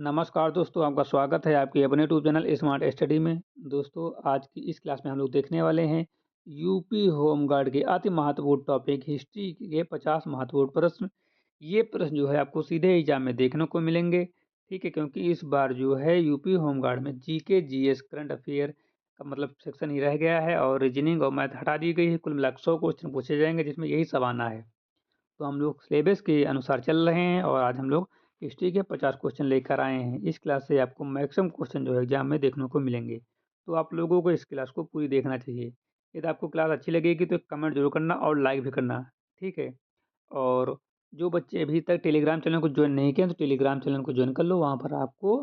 नमस्कार दोस्तों, आपका स्वागत है आपके अपने यूट्यूब चैनल स्मार्ट स्टडी में। दोस्तों, आज की इस क्लास में हम लोग देखने वाले हैं यूपी होमगार्ड के अति महत्वपूर्ण टॉपिक हिस्ट्री के 50 महत्वपूर्ण प्रश्न। ये प्रश्न जो है आपको सीधे एग्जाम में देखने को मिलेंगे, ठीक है। क्योंकि इस बार जो है यूपी होमगार्ड में जीके जीएस करंट अफेयर का मतलब सेक्शन ही रह गया है और रीजनिंग और मैथ हटा दी गई है। कुल मिलाकर 100 क्वेश्चन पूछे जाएंगे, जिसमें यही सब आना है। तो हम लोग सिलेबस के अनुसार चल रहे हैं और आज हम लोग हिस्ट्री के 50 क्वेश्चन लेकर आए हैं। इस क्लास से आपको मैक्सिमम क्वेश्चन जो है एग्जाम में देखने को मिलेंगे। तो आप लोगों को इस क्लास को पूरी देखना चाहिए। यदि आपको क्लास अच्छी लगेगी तो कमेंट जरूर करना और लाइक भी करना, ठीक है। और जो बच्चे अभी तक टेलीग्राम चैनल को ज्वाइन नहीं किए तो टेलीग्राम चैनल को ज्वाइन कर लो। वहाँ पर आपको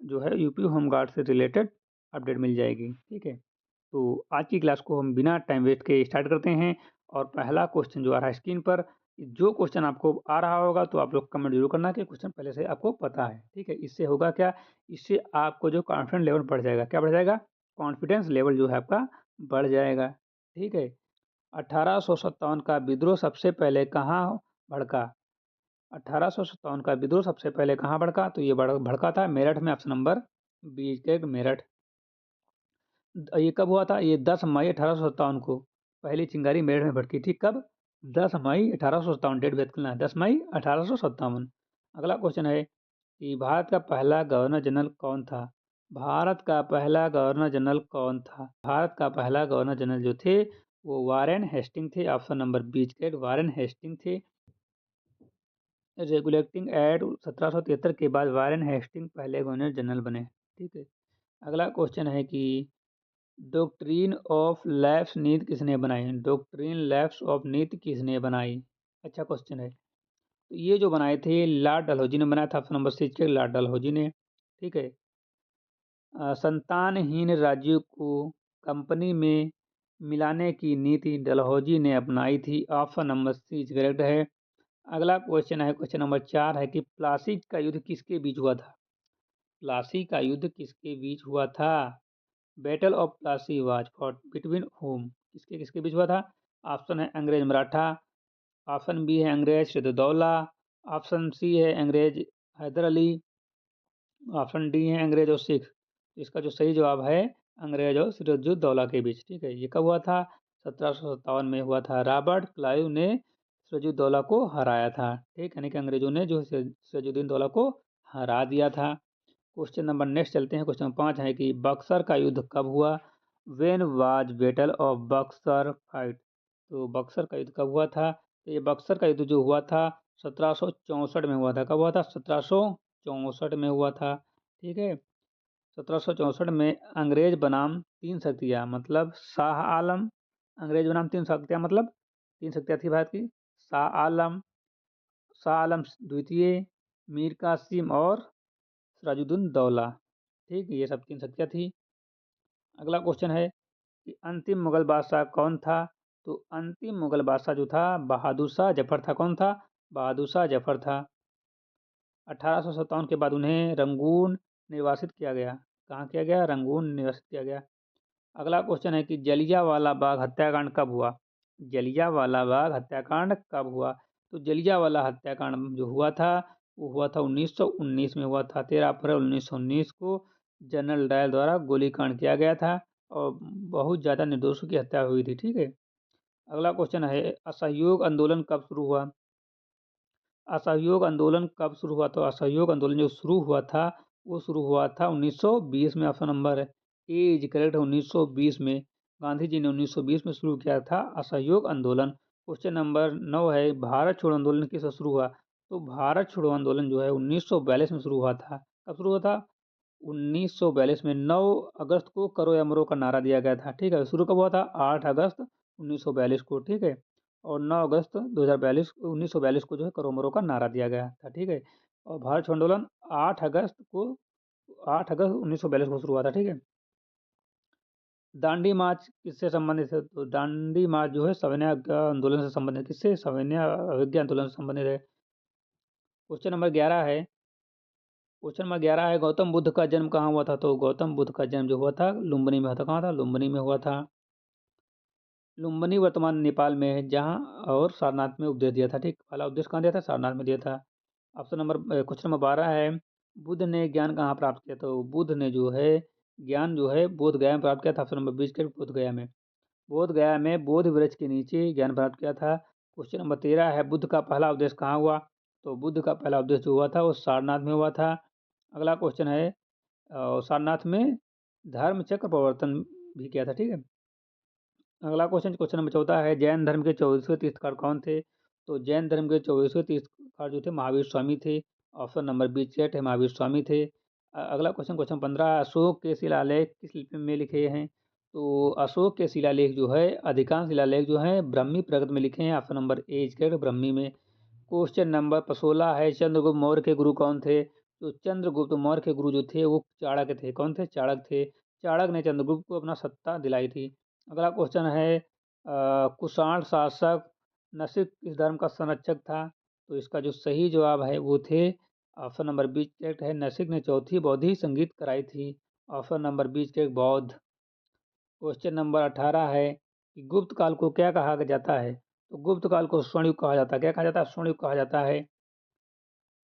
जो है यूपी होमगार्ड से रिलेटेड अपडेट मिल जाएगी, ठीक है। तो आज की क्लास को हम बिना टाइम वेस्ट के स्टार्ट करते हैं। और पहला क्वेश्चन जो आ रहा है स्क्रीन पर, जो क्वेश्चन आपको आ रहा होगा तो आप लोग कमेंट जरूर करना कि क्वेश्चन पहले से आपको पता है, ठीक है। इससे होगा क्या, इससे आपको जो कॉन्फिडेंस लेवल बढ़ जाएगा। क्या बढ़ जाएगा? कॉन्फिडेंस लेवल जो है आपका बढ़ जाएगा, ठीक है। 1857 का विद्रोह सबसे पहले कहाँ भड़का? 1857 का विद्रोह सबसे पहले कहाँ भड़का? तो ये भड़का था मेरठ में। Option number B correct, Meerut. ये कब हुआ था? ये 10 मई 1857 को पहली चिंगारी मेरठ में भड़की थी। कब? 10 मई 1857। डेट व्यक्त करना है, 10 मई 1857। अगला क्वेश्चन है कि भारत का पहला गवर्नर जनरल कौन था? भारत का पहला गवर्नर जनरल कौन था? भारत का पहला गवर्नर जनरल जो थे वो वारेन हेस्टिंग थे। Option number B correct, Warren Hasting थे। रेगुलेटिंग एक्ट 1773 के बाद वारेन हेस्टिंग पहले गवर्नर जनरल बने, ठीक है। अगला क्वेश्चन है कि डॉक्ट्रिन ऑफ लैप्स नीति किसने बनाई? डॉक्ट्रिन लैप्स ऑफ नीति किसने बनाई? अच्छा क्वेश्चन है। तो ये जो बनाए थे लॉर्ड डलहौजी ने बनाया था। ऑप्शन नंबर सी के लॉर्ड डलहौजी ने, ठीक है। संतानहीन राज्यों को कंपनी में मिलाने की नीति डलहौजी ने अपनाई थी। ऑप्शन नंबर सी करेक्ट है। अगला क्वेश्चन है, क्वेश्चन नंबर 4 है कि प्लासी का युद्ध किसके बीच हुआ था? प्लासी का युद्ध किसके बीच हुआ था? Battle of Plassey was fought between home, किसके किसके बीच हुआ था? ऑप्शन है अंग्रेज मराठा, ऑप्शन बी है अंग्रेज सिद्दौला, ऑप्शन सी है अंग्रेज हैदर अली, ऑप्शन डी है अंग्रेज और सिख। तो इसका जो सही जवाब है अंग्रेज और सिराजुद्दौला के बीच, ठीक है। ये कब हुआ था? 1757 में हुआ था। रॉबर्ट क्लाइव ने सिराजुद्दौला को हराया था, ठीक, यानी कि अंग्रेजों ने जो सिराजुद्दीन दौला को हरा दिया था। क्वेश्चन नंबर नेक्स्ट चलते हैं। क्वेश्चन नंबर 5 है कि बक्सर का युद्ध कब हुआ? When was battle of Buxar fight? तो बक्सर का युद्ध कब हुआ था? तो ये बक्सर का युद्ध जो हुआ था 1764 में हुआ था। कब हुआ था? 1764 में हुआ था, ठीक है। 1764 में अंग्रेज बनाम तीन शक्तियाँ, मतलब शाह आलम। अंग्रेज बनाम तीन शक्तियाँ मतलब तीन शक्तियाँ थी भारत की। शाह आलम, शाह आलम द्वितीय, मीर कासिम और सिराजुद्दौला दौला, ठीक, ये सब तीन शक्तियाँ थी। अगला क्वेश्चन है कि अंतिम मुगल बादशाह कौन था? तो अंतिम मुगल बादशाह जो था बहादुर शाह जफर था। कौन था? बहादुर शाह जफर था। 1857 के बाद उन्हें रंगून निर्वासित किया गया। कहाँ किया गया? रंगून निर्वासित किया गया। अगला क्वेश्चन है कि जलियांवाला बाग हत्याकांड कब हुआ? जलियांवाला बाग हत्याकांड कब हुआ? तो जलियांवाला हत्याकांड जो हुआ था वो हुआ था 1919 में हुआ था। 13 अप्रैल 1919 को जनरल डायर द्वारा गोलीकांड किया गया था और बहुत ज़्यादा निर्दोषों की हत्या हुई थी, ठीक है। अगला क्वेश्चन है असहयोग आंदोलन कब शुरू हुआ? असहयोग आंदोलन कब शुरू हुआ? तो असहयोग आंदोलन जो शुरू हुआ था वो शुरू हुआ था 1920 में। ऑप्शन नंबर है ए इज करेक्ट है, 1920 में। गांधी जी ने 1920 में शुरू किया था असहयोग आंदोलन। क्वेश्चन नंबर 9 है भारत छोड़ो आंदोलन किस शुरू हुआ? तो भारत छोड़ो आंदोलन जो है 1942 में शुरू हुआ था। कब शुरू हुआ था? 1942 में 9 अगस्त को करो या मरो का नारा दिया गया था, ठीक है। शुरू कब हुआ था? 8 अगस्त 1942 को, ठीक है। और 9 अगस्त 2042 1942 को जो है करो मरो का नारा दिया गया था, ठीक है। और भारत छोड़ो आंदोलन 8 अगस्त को 8 अगस्त 1942 को शुरू हुआ था, ठीक है। दांडी मार्च किससे संबंधित है? तो दांडी मार्च जो है सविनय अवज्ञा आंदोलन से संबंधित। किससे? सविनय अवज्ञा आंदोलन से संबंधित है। क्वेश्चन नंबर 11 है, क्वेश्चन नंबर 11 है गौतम बुद्ध का जन्म कहाँ हुआ था? तो गौतम बुद्ध का जन्म जो हुआ था लुम्बिनी में हुआ था। कहाँ था? लुम्बिनी में हुआ था। लुम्बिनी वर्तमान नेपाल में है, जहाँ और सारनाथ में उपदेश दिया था, ठीक। पहला उपदेश कहाँ दिया था? सारनाथ में दिया था। ऑप्शन नंबर क्वेश्चन नंबर 12 है बुद्ध ने ज्ञान कहाँ प्राप्त किया? तो बुद्ध ने जो है ज्ञान जो है बोध गया में प्राप्त किया था। ऑप्शन नंबर 20 के बोध गया में। बोध गया में बोधि वृक्ष के नीचे ज्ञान प्राप्त किया था। क्वेश्चन नंबर 13 है, बुद्ध का पहला उपदेश कहाँ हुआ? तो बुद्ध का पहला उपदेश जो हुआ था वो सारनाथ में हुआ था। अगला क्वेश्चन है, सारनाथ में धर्म चक्र प्रवर्तन भी किया था। ठीक है। अगला क्वेश्चन नंबर 14 है, जैन धर्म के 24वें तीर्थंकर कौन थे? तो जैन धर्म के 24वें तीर्थंकर जो थे महावीर स्वामी थे। ऑप्शन नंबर 20 है महावीर स्वामी थे। अगला क्वेश्चन 15, अशोक के शिलालेख किस लिपि में लिखे हैं? तो अशोक के शिलालेख जो है अधिकांश शिलालेख जो हैं ब्रह्मी प्रगत में लिखे हैं। ऑप्शन नंबर ए करेक्ट, ब्रह्मी में। क्वेश्चन नंबर 16 है, चंद्रगुप्त मौर्य के गुरु कौन थे? तो चंद्रगुप्त मौर्य के गुरु जो थे वो चाणक्य थे। कौन थे? चाणक्य थे। चाणक्य ने चंद्रगुप्त को अपना सत्ता दिलाई थी। अगला क्वेश्चन है, कुषाण शासक नसिक किस धर्म का संरक्षक था? तो इसका जो सही जवाब है वो थे ऑप्शन नंबर 20 करेक्ट है, नसिक ने चौथी बौद्धिक संगीत कराई थी। ऑप्शन नंबर 20 करेक्ट, बौद्ध। क्वेश्चन नंबर 18 है कि गुप्त काल को क्या कहा जाता है? तो गुप्त काल को स्वर्णयुग कहा जाता है। क्या कहा जाता है? स्वर्णयुग कहा जाता है।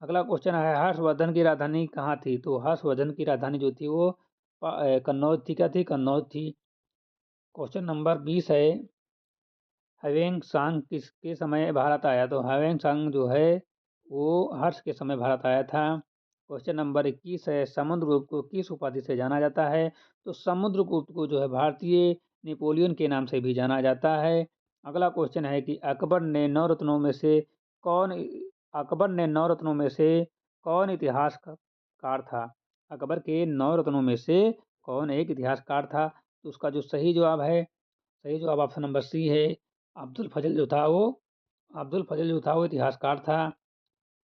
अगला क्वेश्चन है, हर्षवर्धन की राजधानी कहाँ थी? तो हर्षवर्धन की राजधानी जो थी वो कन्नौज थी। क्या थी? कन्नौज थी। क्वेश्चन नंबर 20 है, ह्वेन सांग किसके समय भारत आया? तो ह्वेन सांग जो है वो हर्ष के समय भारत आया था। क्वेश्चन नंबर 21 है, समुद्रगुप्त को किस उपाधि से जाना जाता है? तो समुद्रगुप्त को जो है भारतीय नेपोलियन के नाम से भी जाना जाता है। अगला क्वेश्चन है कि कौन अकबर ने नौ रत्नों में से कौन इतिहासकार था? अकबर के 9 रत्नों में से कौन एक इतिहासकार था? तो उसका जो सही जवाब है, सही जवाब ऑप्शन नंबर सी है, अब्दुल फजल जो था वो अब्दुल फजल जो था वो इतिहासकार था।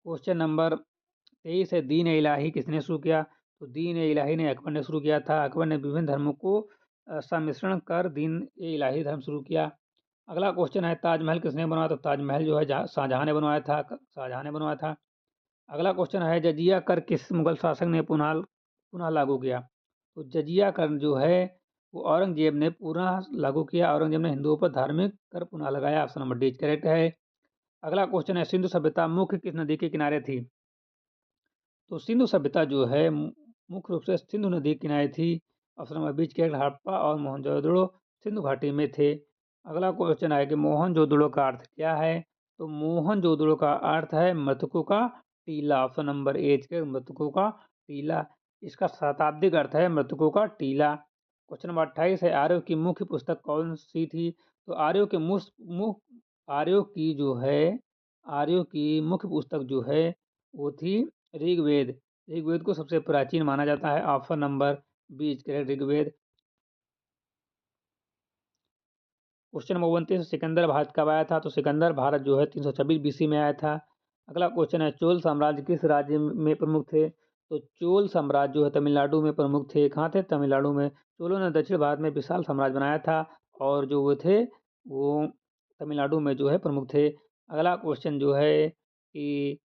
क्वेश्चन नंबर 23 है, दीन ए इलाही किसने शुरू किया? तो दीन ए इलाही ने अकबर ने शुरू किया था। अकबर ने विभिन्न धर्मों को सम्मिश्रण कर दीन ए इलाही धर्म शुरू किया। अगला क्वेश्चन है, ताजमहल किसने बनवाया? तो ताजमहल जो है शाहजहां ने बनवाया था। शाहजहां ने बनवाया था। अगला क्वेश्चन है, जजिया कर किस मुगल शासक ने पुनः पुनः लागू किया? तो जजिया कर जो है वो औरंगजेब ने पुनः लागू किया। औरंगजेब ने हिंदुओं पर धार्मिक कर पुनः लगाया। ऑप्शन नंबर डी करेक्ट है। अगला क्वेश्चन है, सिंधु सभ्यता मुख्य किस नदी के किनारे थी? तो सिंधु सभ्यता जो है मुख्य रूप से सिंधु नदी के किनारे थी। ऑप्शन नंबर बीच के हड़प्पा और मोहनजोदड़ो सिंधु घाटी में थे। अगला क्वेश्चन है कि मोहनजोदड़ो का अर्थ क्या है? तो मोहनजोदड़ो का अर्थ है मृतकों का टीला। ऑप्शन नंबर एच के मृतकों का टीला। इसका शताब्दिक अर्थ है मृतकों का टीला। क्वेश्चन नंबर 28 है, आर्यों की मुख्य पुस्तक कौन सी थी? तो आर्यों की जो है आर्यों की मुख्य पुस्तक जो है वो थी ऋग्वेद। ऋग्वेद को सबसे प्राचीन माना जाता है। Option number 20 correct, Rigveda. Question number 29, Sikandar Bharat कब आया था? तो सिकंदर भारत जो है 326 बीसी में आया था। अगला क्वेश्चन है, चोल साम्राज्य किस राज्य में प्रमुख थे? तो चोल साम्राज्य जो है तमिलनाडु में प्रमुख थे। कहाँ थे? तमिलनाडु में। चोलों ने दक्षिण भारत में विशाल साम्राज्य बनाया था और जो वो थे वो तमिलनाडु में जो है प्रमुख थे। अगला क्वेश्चन जो है कि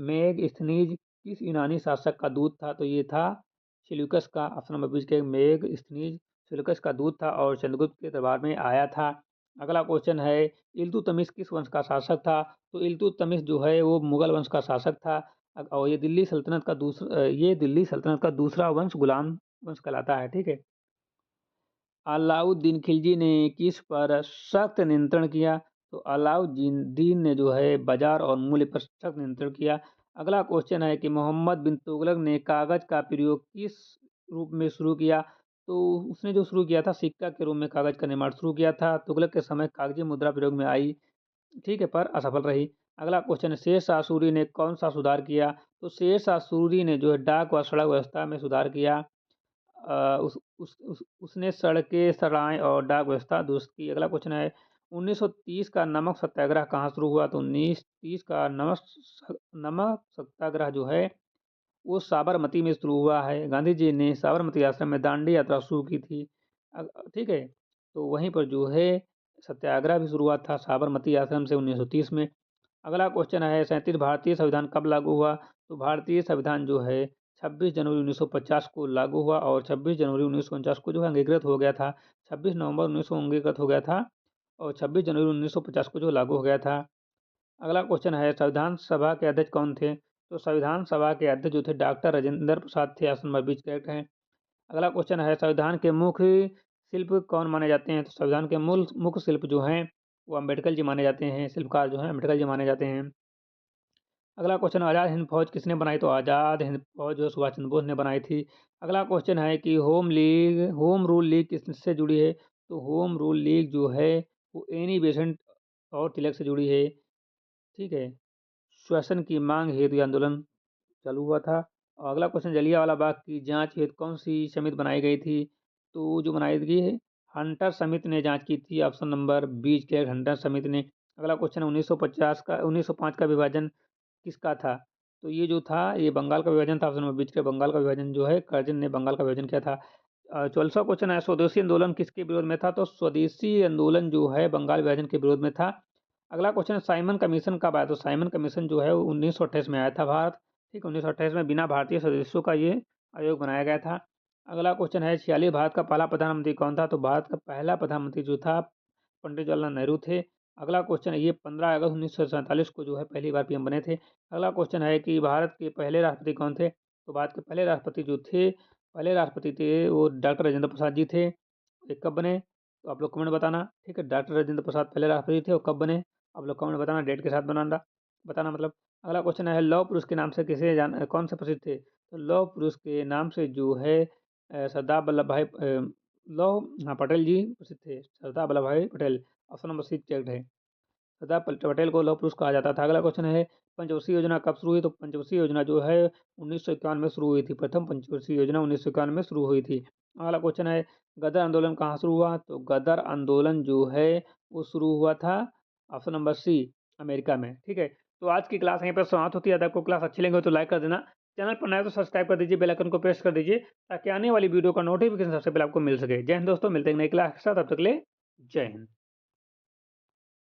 मेगस्थनीज किस यूनानी शासक का दूत था? तो ये था सेल्यूकस का। ऑप्शन नंबर 20 के मेगस्थनीज सेल्यूकस का दूत था और चंद्रगुप्त के दरबार में आया था। अगला क्वेश्चन है, इल्तुतमिश किस वंश का शासक था? तो इल्तुतमिश जो है वो मुगल वंश का शासक था। और ये दिल्ली सल्तनत का दूसरा वंश गुलाम वंश कहलाता है। ठीक है। अलाउद्दीन खिलजी ने किस पर सख्त नियंत्रण किया? तो अलाउद्दीन दीन ने जो है बाजार और मूल्य पर सख्त नियंत्रण किया। अगला क्वेश्चन है कि मोहम्मद बिन तुगलक ने कागज का प्रयोग किस रूप में शुरू किया? तो उसने जो शुरू किया था सिक्का के रूप में कागज का निर्माण शुरू किया था। तुगलक के समय कागजी मुद्रा प्रयोग में आई, ठीक है, पर असफल रही। अगला क्वेश्चन है, शेर शाह सूरी ने कौन सा सुधार किया? तो शेर शाह सूरी ने जो है डाक व सड़क व्यवस्था में सुधार किया। उसने सड़कें, सराय और डाक व्यवस्था दुरुस्त की। अगला क्वेश्चन है, 1930 का नमक सत्याग्रह कहाँ शुरू हुआ? तो 1930 का नमक सत्याग्रह जो है वो साबरमती में शुरू हुआ है। गांधी जी ने साबरमती आश्रम में दांडी यात्रा शुरू की थी। ठीक है, तो वहीं पर जो है सत्याग्रह भी शुरू हुआ था साबरमती आश्रम से 1930 में। अगला क्वेश्चन है, 37 भारतीय संविधान कब लागू हुआ? तो भारतीय संविधान जो है 26 जनवरी 1950 को लागू हुआ और 26 जनवरी 1949 को जो है अंगीकृत हो गया था। 26 नवंबर 1900 अंगीकृत हो गया था और 26 जनवरी 1950 को जो लागू हो गया था। अगला क्वेश्चन है, संविधान सभा के अध्यक्ष कौन थे? तो संविधान सभा के अध्यक्ष जो थे डॉक्टर राजेंद्र प्रसाद थे, ऑप्शन नंबर 20 करेक्ट है। अगला क्वेश्चन है संविधान के मुख्य शिल्प कौन माने जाते हैं? तो संविधान के मूल मुख्य शिल्प जो हैं वो अम्बेडकर जी माने जाते हैं, शिल्पकार जो हैं अम्बेडकर जी माने जाते हैं। अगला क्वेश्चन आज़ाद हिंद फौज किसने बनाई? तो आज़ाद हिंद फौज जो सुभाष चंद्र बोस ने बनाई थी। अगला क्वेश्चन है कि होम रूल लीग किससे जुड़ी है? तो होम रूल लीग जो है वो एनी बेसेंट और तिलक से जुड़ी है। ठीक है, श्वसन की मांग हेतु ये आंदोलन चालू हुआ था। और अगला क्वेश्चन जलियांवाला बाग की जांच हेतु कौन सी समिति बनाई गई थी? तो जो बनाई गई है हंटर समिति ने जांच की थी, ऑप्शन नंबर 20 के हंटर समिति ने। अगला क्वेश्चन है 1905 का विभाजन किसका था? तो ये जो था ये बंगाल का विभाजन था, ऑप्शन नंबर 20 के बंगाल का विभाजन जो है कर्जन ने बंगाल का विभाजन किया था। 44वां क्वेश्चन है स्वदेशी आंदोलन किसके विरोध में था? तो स्वदेशी आंदोलन जो है बंगाल विभाजन के विरोध में था। अगला क्वेश्चन साइमन कमीशन कब आया? तो साइमन कमीशन जो है 1928 में आया था भारत। ठीक है, 1928 में बिना भारतीय सदस्यों का ये आयोग बनाया गया था। अगला क्वेश्चन है 46 भारत का पहला प्रधानमंत्री कौन था? तो भारत का पहला प्रधानमंत्री जो था पंडित जवाहरलाल नेहरू थे। अगला क्वेश्चन है ये 15 अगस्त 1947 को जो है पहली बार पीएम बने थे। अगला क्वेश्चन है कि भारत के पहले राष्ट्रपति कौन थे? तो भारत के पहले राष्ट्रपति जो थे पहले राष्ट्रपति थे वो डॉक्टर राजेंद्र प्रसाद जी थे। ये कब बने? तो आप लोग कमेंट बताना। ठीक है, डॉक्टर राजेंद्र प्रसाद पहले राष्ट्रपति थे और कब बने? आप लोग कमेंट बताना, डेट के साथ बनाना बताना मतलब। अगला क्वेश्चन है लौह पुरुष के नाम से कौन से प्रसिद्ध थे? तो लौह पुरुष के नाम से जो है सरदार वल्लभ भाई लौह हाँ पटेल जी प्रसिद्ध थे, Sardar Vallabh Bhai Patel. Option number C correct है, सरदार पटेल को लौह पुरुष कहा जाता था। अगला क्वेश्चन है पंचवर्षीय योजना कब शुरू हुई? तो पंचवर्षीय योजना जो है 1951 में शुरू हुई थी, प्रथम पंचवर्षीय योजना 1951 में शुरू हुई थी। अगला क्वेश्चन है गदर आंदोलन कहाँ शुरू हुआ? तो गदर आंदोलन जो है वो शुरू हुआ था, ऑप्शन नंबर सी अमेरिका में। ठीक है, तो आज की क्लास यहीं पर समाप्त होती है। यदि आपको क्लास अच्छी लगे तो लाइक कर देना, चैनल पर नए तो सब्सक्राइब कर दीजिए, बेल आइकन को प्रेस कर दीजिए ताकि आने वाली वीडियो का नोटिफिकेशन सबसे पहले आपको मिल सके। जय हिंद दोस्तों, मिलते हैं नई क्लास के साथ, तब तक के लिए जय हिंद।